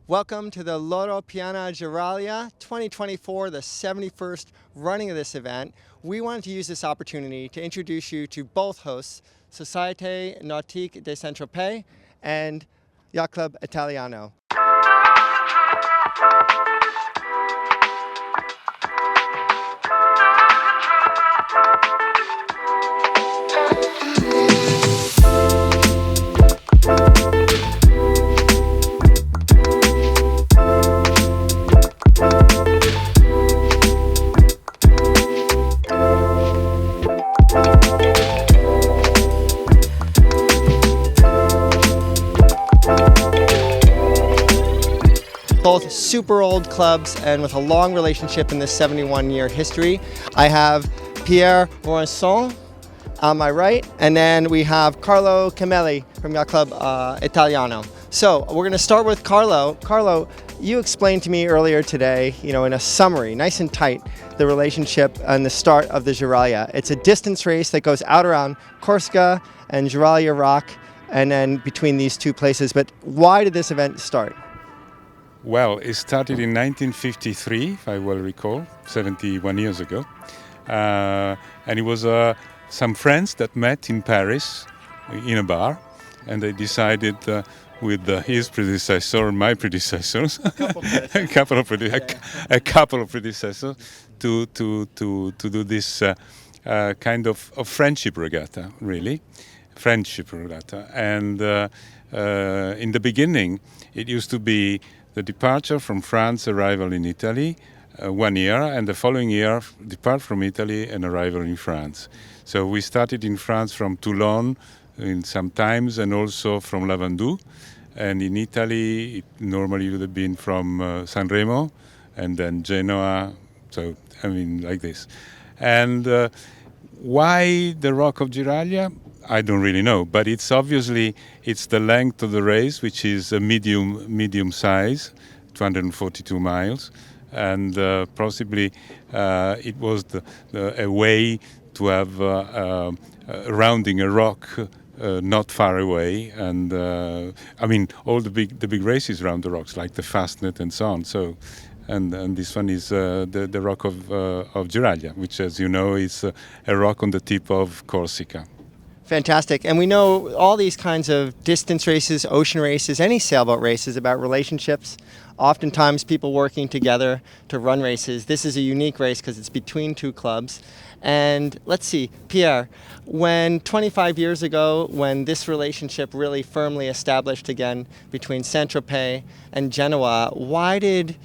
Welcome to the Loro Piana Giraglia 2024, the 71st running of this event. We wanted to use this opportunity to introduce you to both hosts, Société Nautique de Saint-Tropez and Yacht Club Italiano. Both super old clubs and with a long relationship in this 71-year history. I have Pierre Roinson on my right, and then we have Carlo Cameli from Yacht Club Italiano. So we're going to start with Carlo. Carlo, you explained to me earlier today, in a summary, nice and tight, the relationship and the start of the Giraglia. It's a distance race that goes out around Corsica and Giraglia Rock, and then between these two places. But why did this event start? Well, it started in 1953, if I well recall, 71 years ago. And it was some friends that met in Paris in a bar, and they decided with his predecessor and my predecessors, a couple of predecessors, to do this kind of friendship regatta, really. Friendship regatta. And in the beginning, it used to be the departure from France, arrival in Italy, 1 year, and the following year depart from Italy and arrival in France. So we started in France from Toulon in some times, and also from Lavandou. And in Italy, it normally would have been from Sanremo and then Genoa. So, like this. And why the Rock of Giraglia? I don't really know, but it's the length of the race, which is a medium size, 242 miles, and possibly it was a way to have rounding a rock not far away, and all the big races around the rocks, like the Fastnet and so on. So. And this one is the Rock of Giraglia, which, as you know, is a rock on the tip of Corsica. Fantastic. And we know all these kinds of distance races, ocean races, any sailboat races about relationships. Oftentimes people working together to run races. This is a unique race because it's between two clubs. And let's see, Pierre, when 25 years ago, when this relationship really firmly established again between Saint-Tropez and Genoa, why did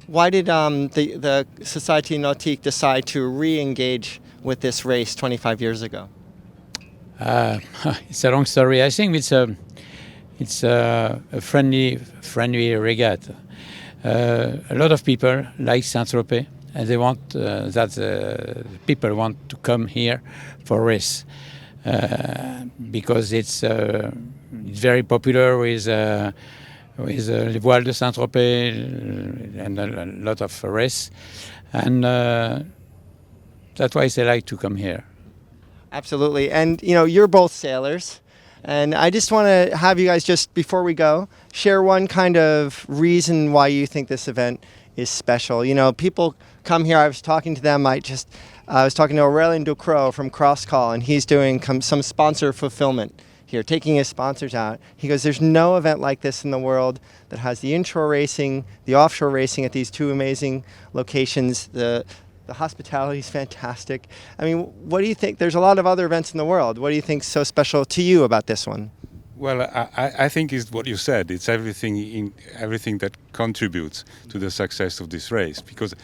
the Société Nautique decide to re-engage with this race 25 years ago? It's a long story. I think it's a friendly regatta. A lot of people like Saint-Tropez, and they want that people want to come here for race because it's very popular with Les Voiles de Saint-Tropez and a lot of race, and that's why they like to come here. Absolutely. And, you're both sailors. And I just want to have you guys, just before we go, share one kind of reason why you think this event is special. People come here. I was talking to them. I was talking to Aurélien Ducrot from Cross Call, and he's doing some sponsor fulfillment here, taking his sponsors out. He goes, there's no event like this in the world that has the inshore racing, the offshore racing at these two amazing locations. The hospitality is fantastic. What do you think? There's a lot of other events in the world. What do you think is so special to you about this one? Well, I think it's what you said. It's everything that contributes to the success of this race. Because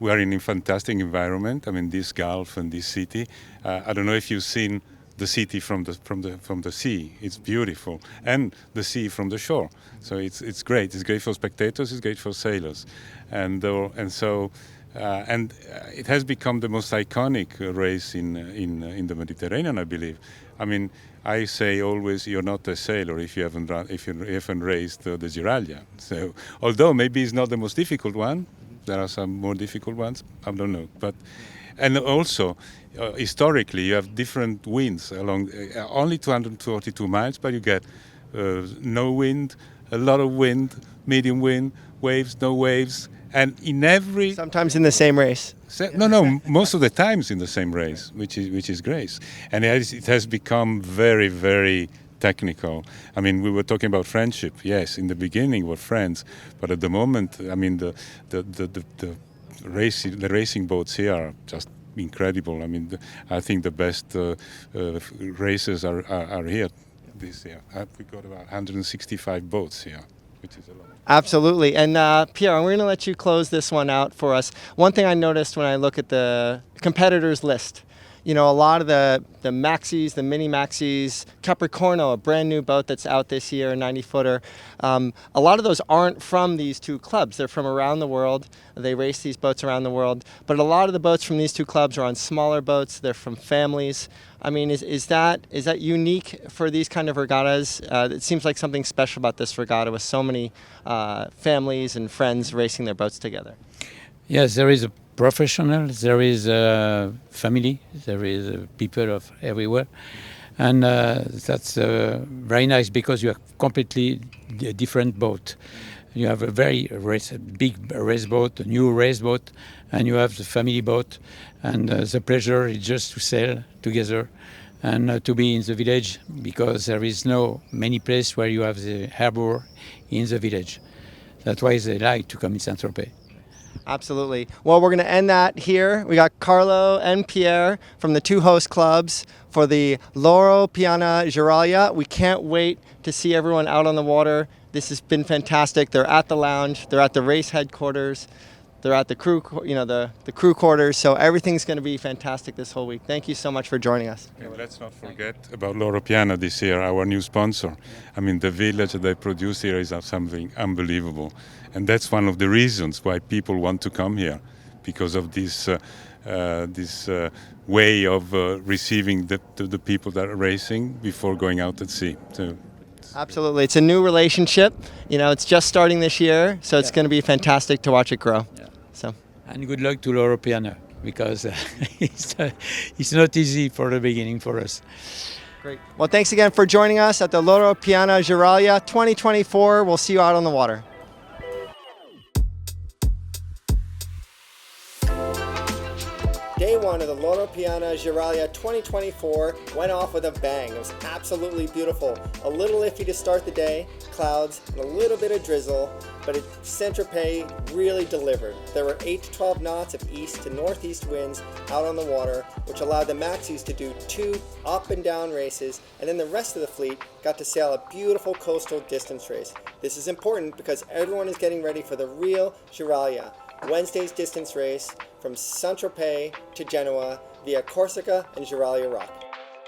we are in a fantastic environment. This Gulf and this city. I don't know if you've seen the city from the sea. It's beautiful, and the sea from the shore. So it's great. It's great for spectators. It's great for sailors, and it has become the most iconic race in the Mediterranean, I believe. I say always, you're not a sailor if you haven't raced the Giraglia. So, although maybe it's not the most difficult one, there are some more difficult ones. I don't know, and also historically you have different winds along only 242 miles, but you get no wind, a lot of wind, medium wind, waves, no waves, and in every Sometimes in the same race. no, most of the times in the same race, which is great, and it has become very, very technical. I mean, we were talking about friendship. Yes, in the beginning we're friends, but at the moment, I mean, the racing boats here are just incredible. I mean, I think the best races are here this year. We got about 165 boats here, which is a lot. Absolutely. And Pierre, we're going to let you close this one out for us. One thing I noticed when I look at the competitors list, you know, a lot of the Maxis, the mini Maxis, Capricorno, a brand new boat that's out this year, a 90-footer. A lot of those aren't from these two clubs. They're from around the world. They race these boats around the world. But a lot of the boats from these two clubs are on smaller boats. They're from families. I mean, is that unique for these kind of regattas? It seems like something special about this regatta with so many families and friends racing their boats together. Yes, there is a professional, there is a family, there is people of everywhere. And that's very nice because you have completely different boat. You have a big race boat, a new race boat, and you have the family boat. And the pleasure is just to sail together and to be in the village because there is no many place where you have the harbor in the village. That's why they like to come in Saint-Tropez. Absolutely. Well, we're going to end that here. We got Carlo and Pierre from the two host clubs for the Loro Piana Giraglia. We can't wait to see everyone out on the water. This has been fantastic. They're at the lounge. They're at the race headquarters. They're at the crew, the crew quarters. So everything's going to be fantastic this whole week. Thank you so much for joining us. And let's not forget about Loro Piana this year, our new sponsor. I mean, the village that they produce here is something unbelievable. And that's one of the reasons why people want to come here, because of this way of receiving the people that are racing before going out at sea. So, absolutely. It's a new relationship. You know, it's just starting this year, so it's going to be fantastic to watch it grow. Yeah. So. And good luck to Loro Piana because it's not easy for the beginning for us. Great. Well, thanks again for joining us at the Loro Piana Giraglia 2024. We'll see you out on the water. Day one of the Loro Piana Giraglia 2024 went off with a bang. It was absolutely beautiful. A little iffy to start the day, clouds, and a little bit of drizzle, but Saint-Tropez really delivered. There were 8 to 12 knots of east to northeast winds out on the water, which allowed the Maxis to do 2 up and down races, and then the rest of the fleet got to sail a beautiful coastal distance race. This is important because everyone is getting ready for the real Giraglia, Wednesday's distance race from Saint-Tropez to Genoa via Corsica and Giraglia Rock.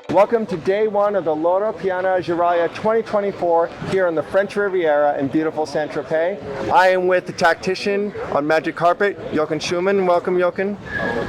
Welcome to day one of the Loro Piana Giraglia 2024 here on the French Riviera in beautiful Saint-Tropez. I am with the tactician on Magic Carpet, Jochen Schumann. Welcome, Jochen.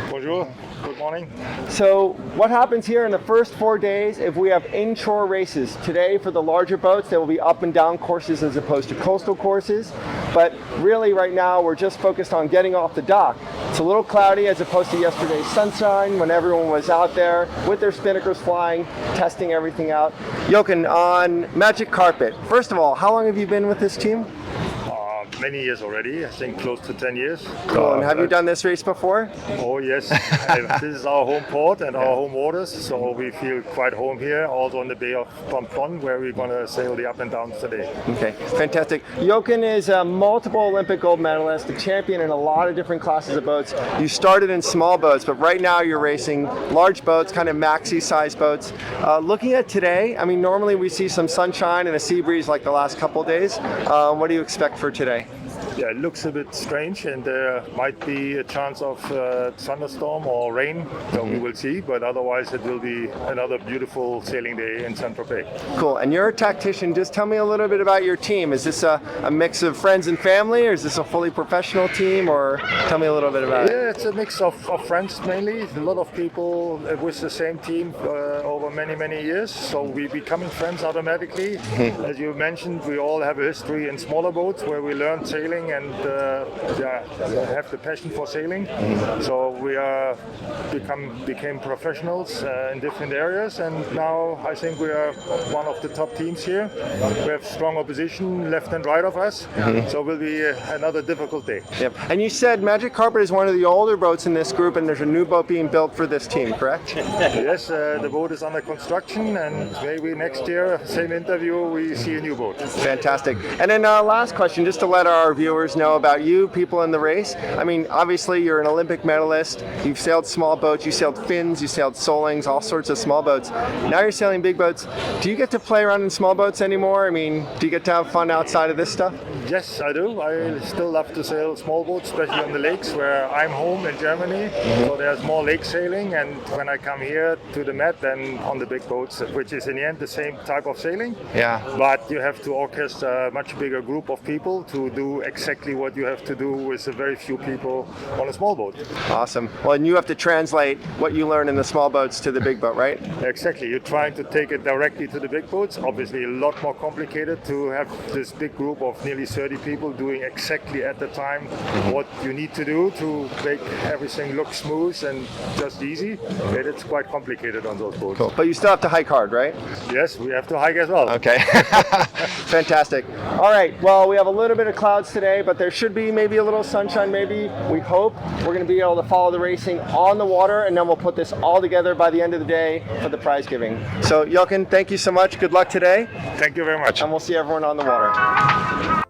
Bonjour. Good morning. So what happens here in the first 4 days if we have inshore races? Today for the larger boats, there will be up and down courses as opposed to coastal courses. But really right now we're just focused on getting off the dock. It's a little cloudy as opposed to yesterday's sunshine when everyone was out there with their spinnakers flying, testing everything out. Jochen, on Magic Carpet, first of all, how long have you been with this team? Many years already, I think close to 10 years. Cool. And have you done this race before? Oh yes, this is our home port and our home waters, so we feel quite home here, also on the Bay of Pampelonne, where we're going to sail the up and downs today. Okay, fantastic. Jochen is a multiple Olympic gold medalist, a champion in a lot of different classes of boats. You started in small boats, but right now you're racing large boats, kind of maxi-sized boats. Looking at today, I mean, normally we see some sunshine and a sea breeze like the last couple days. What do you expect for today? Yeah, it looks a bit strange, and there might be a chance of thunderstorm or rain, so we will see, but otherwise it will be another beautiful sailing day in Saint-Tropez. Cool. And you're a tactician. Just tell me a little bit about your team. Is this a mix of friends and family, or is this a fully professional team, or tell me a little bit about it? Yeah, it's a mix of friends mainly. A lot of people with the same team over many years, so we becoming friends automatically. As you mentioned, we all have a history in smaller boats where we learned sailing sailing and have the passion for sailing. So we became professionals in different areas, and now I think we are one of the top teams here. We have strong opposition left and right of us, so it will be another difficult day. Yep. And you said Magic Carpet is one of the older boats in this group, and there's a new boat being built for this team, correct? Yes, the boat is under construction, and maybe next year, same interview, we see a new boat. Fantastic. And then last question, just to let our viewers know about you, people in the race. I mean, obviously you're an Olympic medalist. You've sailed small boats, you sailed fins, you sailed solings, all sorts of small boats. Now you're sailing big boats. Do you get to play around in small boats anymore? I mean, do you get to have fun outside of this stuff? Yes, I do. I still love to sail small boats, especially on the lakes where I'm home in Germany. So there's more lake sailing, and when I come here to the Met, then on the big boats, which is in the end the same type of sailing. Yeah. But you have to orchestrate a much bigger group of people to do exactly what you have to do with a very few people on a small boat. Awesome. Well, and you have to translate what you learn in the small boats to the big boat, right? Exactly. You're trying to take it directly to the big boats. Obviously, a lot more complicated to have this big group of nearly 30 people doing exactly at the time what you need to do to make everything look smooth and just easy. And it's quite complicated on those boats. Cool. But you still have to hike hard, right? Yes, we have to hike as well. Okay. Fantastic. All right. Well, we have a little bit of clouds today, but there should be maybe a little sunshine, maybe. We hope we're going to be able to follow the racing on the water, and then we'll put this all together by the end of the day for the prize giving. So, Jochen, thank you so much. Good luck today. Thank you very much. And we'll see everyone on the water.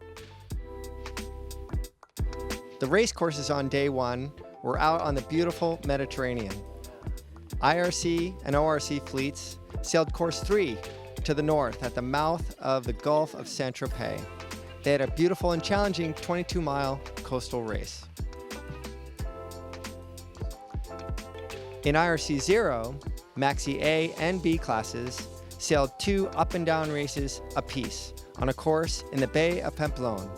The race courses on day one were out on the beautiful Mediterranean. IRC and ORC fleets sailed course 3 to the north at the mouth of the Gulf of Saint-Tropez. They had a beautiful and challenging 22-mile coastal race. In IRC 0, Maxi A and B classes sailed 2 up and down races apiece on a course in the Bay of Pampelonne.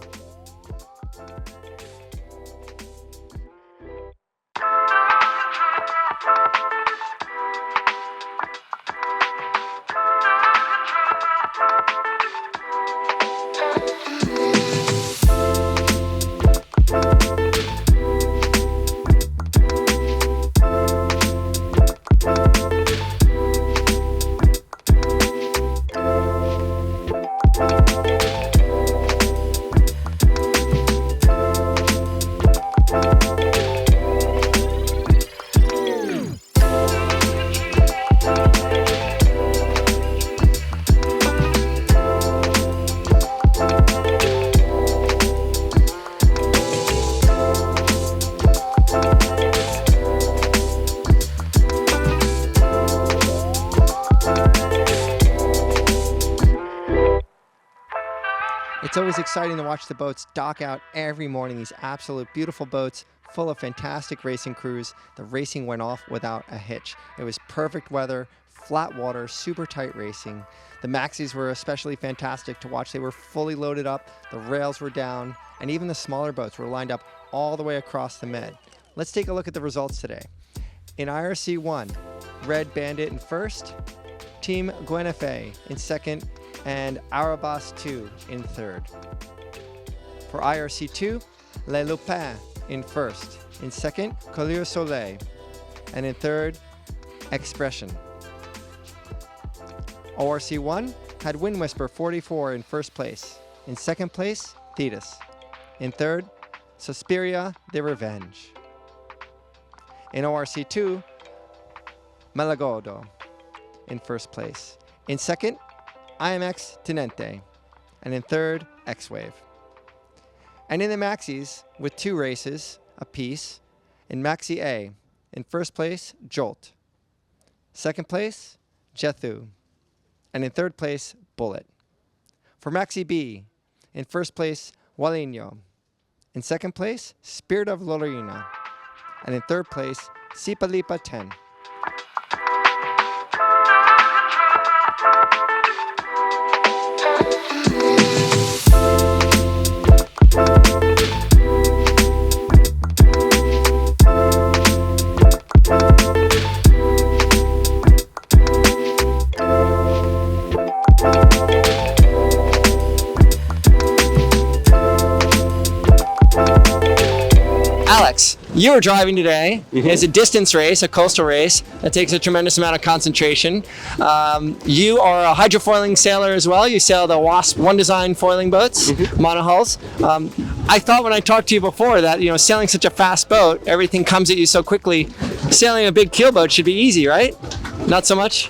It's always exciting to watch the boats dock out every morning, these absolute beautiful boats full of fantastic racing crews. The racing went off without a hitch. It was perfect weather, flat water, super tight racing. The Maxis were especially fantastic to watch. They were fully loaded up, the rails were down, and even the smaller boats were lined up all the way across the Med. Let's take a look at the results today. In IRC 1, Red Bandit in first, Team Guenefe in second, and Arabas 2 in third. For IRC 2, Le Lupin in first, in second, Collier Soleil, and in third, Expression. ORC 1 had Wind Whisper 44 in first place, in second place, Thetis, in third, Suspiria de Revenge. In ORC 2, Malagodo in first place, in second, IMX Tenente, and in third, X-Wave. And in the Maxis, with 2 races apiece, in Maxi A, in first place, Jolt, second place, Jethu, and in third place, Bullet. For Maxi B, in first place, Waligno, in second place, Spirit of Lorena, and in third place, Sipalipa 10. Alex, you are driving today. It's a distance race, a coastal race that takes a tremendous amount of concentration. You are a hydrofoiling sailor as well. You sail the WASP One Design foiling boats, monohulls. I thought when I talked to you before that, you know, sailing such a fast boat, everything comes at you so quickly. Sailing a big keelboat should be easy, right? Not so much?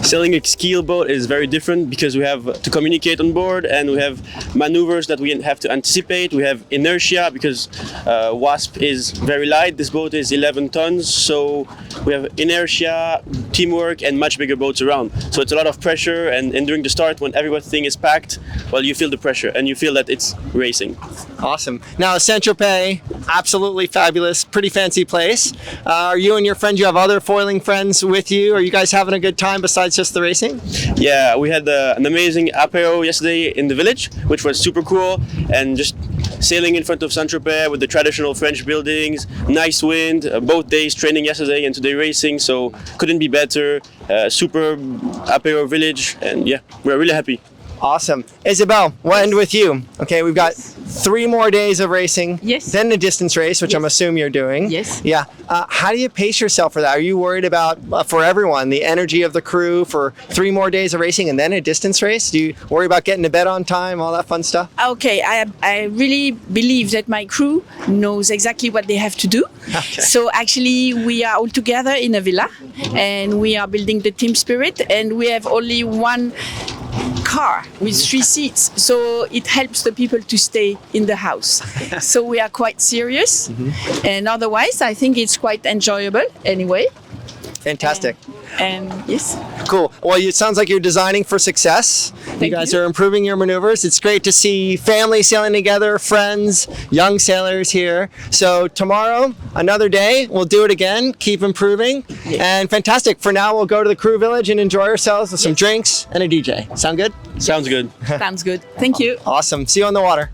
Sailing a keel boat is very different because we have to communicate on board and we have maneuvers that we have to anticipate. We have inertia because WASP is very light. This boat is 11 tons, so we have inertia, teamwork, and much bigger boats around. So it's a lot of pressure, and during the start, when everything is packed, well, you feel the pressure and you feel that it's racing. Awesome. Now, Saint-Tropez, absolutely fabulous, pretty fancy place. Are you and your friends, you have other foiling friends with you? Are you guys having a good time besides just the racing? Yeah, we had an amazing apéro yesterday in the village, which was super cool, and just sailing in front of Saint-Tropez with the traditional French buildings, nice wind, both days training yesterday and today racing, so couldn't be better. Super apéro village, and yeah, we're really happy. Awesome. Isabel, we'll end with you. Okay, we've got 3 more days of racing, then the distance race, which I'm assuming you're doing. Yes. Yeah. How do you pace yourself for that? Are you worried about, for everyone, the energy of the crew for 3 more days of racing and then a distance race? Do you worry about getting to bed on time, all that fun stuff? Okay, I really believe that my crew knows exactly what they have to do. Okay. So actually we are all together in a villa and we are building the team spirit, and we have only one car with 3 seats, so it helps the people to stay in the house. So we are quite serious, and otherwise I think it's quite enjoyable anyway. Fantastic. And yes. Cool. Well, it sounds like you're designing for success. You guys are improving your maneuvers. It's great to see family sailing together, friends, young sailors here. So tomorrow, another day, we'll do it again, keep improving. And fantastic. For now, we'll go to the crew village and enjoy ourselves with some drinks and a DJ. Sound good? Sounds good. Sounds good. Thank you. Awesome. See you on the water.